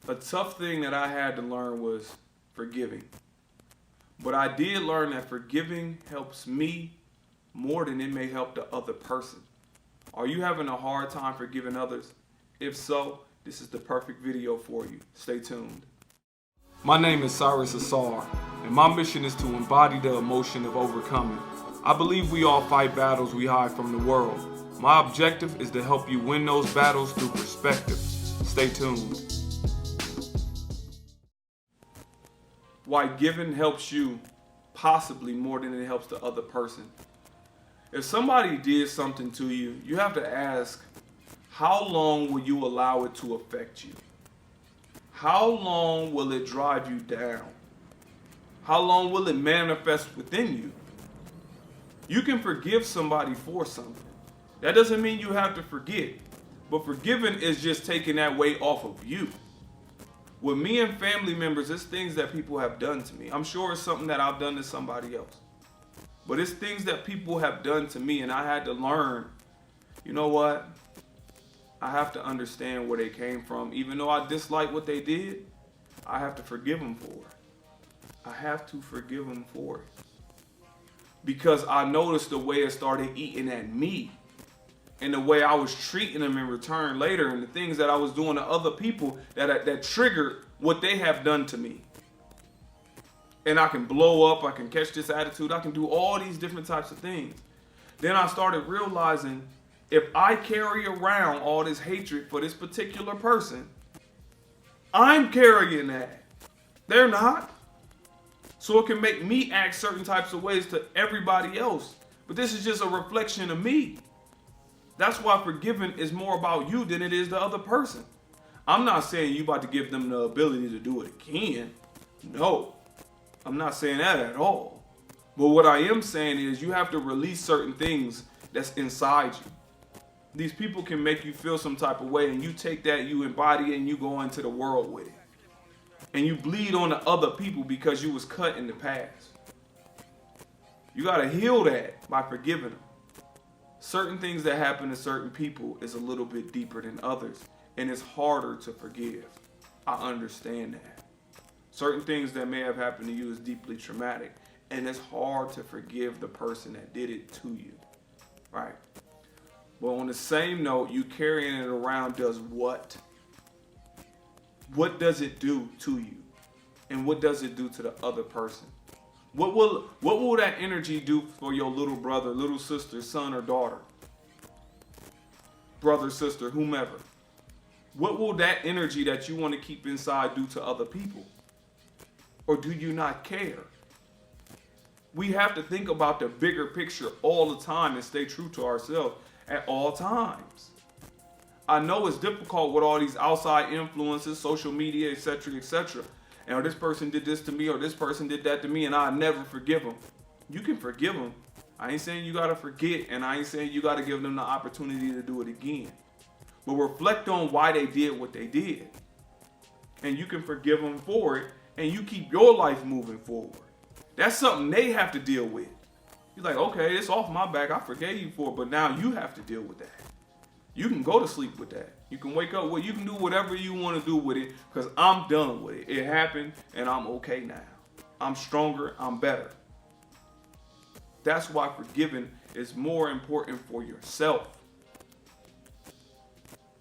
A tough thing that I had to learn was forgiving. But I did learn that forgiving helps me more than it may help the other person. Are you having a hard time forgiving others? If so, this is the perfect video for you. Stay tuned. My name is Cyrus Ausar, and my mission is to embody the emotion of overcoming. I believe we all fight battles we hide from the world. My objective is to help you win those battles through perspective. Stay tuned. Why giving helps you possibly more than it helps the other person. If somebody did something to you, you have to ask, how long will you allow it to affect you? How long will it drive you down? How long will it manifest within you? You can forgive somebody for something. That doesn't mean you have to forget. But forgiving is just taking that weight off of you. With me and family members, it's things that people have done to me. I'm sure it's something that I've done to somebody else. But it's things that people have done to me, and I had to learn, you know what? I have to understand where they came from. Even though I dislike what they did, I have to forgive them for it. I have to forgive them for it. Because I noticed the way it started eating at me, and the way I was treating them in return later, and the things that I was doing to other people that triggered what they have done to me. And I can blow up, I can catch this attitude, I can do all these different types of things. Then I started realizing, if I carry around all this hatred for this particular person, I'm carrying that. They're not. So it can make me act certain types of ways to everybody else. But this is just a reflection of me. That's why forgiving is more about you than it is the other person. I'm not saying you about to give them the ability to do it again. No, I'm not saying that at all. But what I am saying is you have to release certain things that's inside you. These people can make you feel some type of way, and you take that, you embody it, and you go into the world with it. And you bleed on the other people because you was cut in the past. You got to heal that by forgiving them. Certain things that happen to certain people is a little bit deeper than others, and it's harder to forgive. I understand that. Certain things that may have happened to you is deeply traumatic, and it's hard to forgive the person that did it to you, right? But on the same note, you carrying it around does what? What does it do to you? And what does it do to the other person? What will that energy do for your little brother, little sister, son, or daughter? Brother, sister, whomever. What will that energy that you want to keep inside do to other people? Or do you not care? We have to think about the bigger picture all the time and stay true to ourselves at all times. I know it's difficult with all these outside influences, social media, etc., etc. And this person did this to me, or this person did that to me, and I never forgive them. You can forgive them. I ain't saying you gotta forget, and I ain't saying you gotta give them the opportunity to do it again. But reflect on why they did what they did. And you can forgive them for it, and you keep your life moving forward. That's something they have to deal with. You're like, okay, it's off my back. I forgave you for it, but now you have to deal with that. You can go to sleep with that. You can wake up with, you can do whatever you want to do with it, because I'm done with it. It happened, and I'm okay now. I'm stronger, I'm better. That's why forgiving is more important for yourself.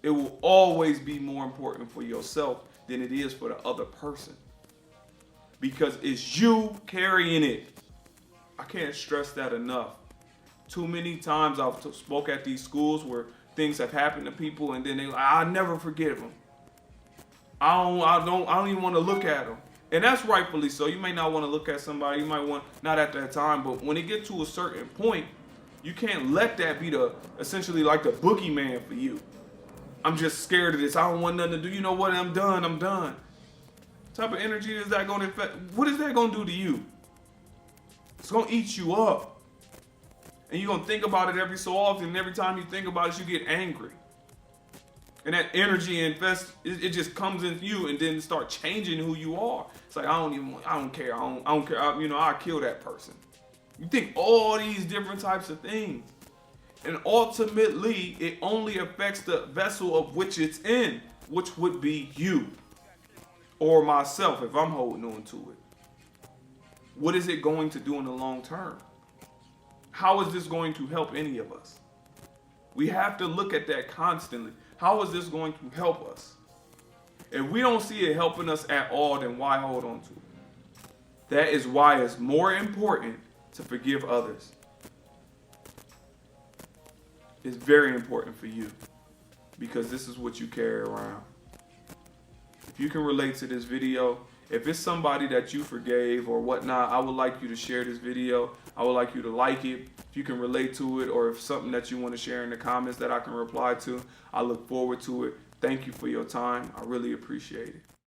It will always be more important for yourself than it is for the other person. Because it's you carrying it. I can't stress that enough. Too many times I've spoke at these schools where things have happened to people, and then I never forgive them. I don't even want to look at them. And that's rightfully so. You may not want to look at somebody, you might want, not at that time, but when it gets to a certain point, you can't let that be essentially like the boogeyman for you. I'm just scared of this. I don't want nothing to do. You know what? I'm done. What type of energy is that going to affect? What is that going to do to you? It's going to eat you up. And you're going to think about it every so often, and every time you think about it, you get angry. And that energy it just comes in you and then start changing who you are. It's like, I don't care. I don't care. I'll kill that person. You think all these different types of things. And ultimately, it only affects the vessel of which it's in, which would be you. or myself if I'm holding on to it? What is it going to do in the long term? How is this going to help any of us? We have to look at that constantly. How is this going to help us? If we don't see it helping us at all, then why hold on to it? That is why it's more important to forgive others. It's very important for you because this is what you carry around. If you can relate to this video, if it's somebody that you forgave or whatnot, I would like you to share this video. I would like you to like it. If you can relate to it, or if something that you want to share in the comments that I can reply to, I look forward to it. Thank you for your time. I really appreciate it.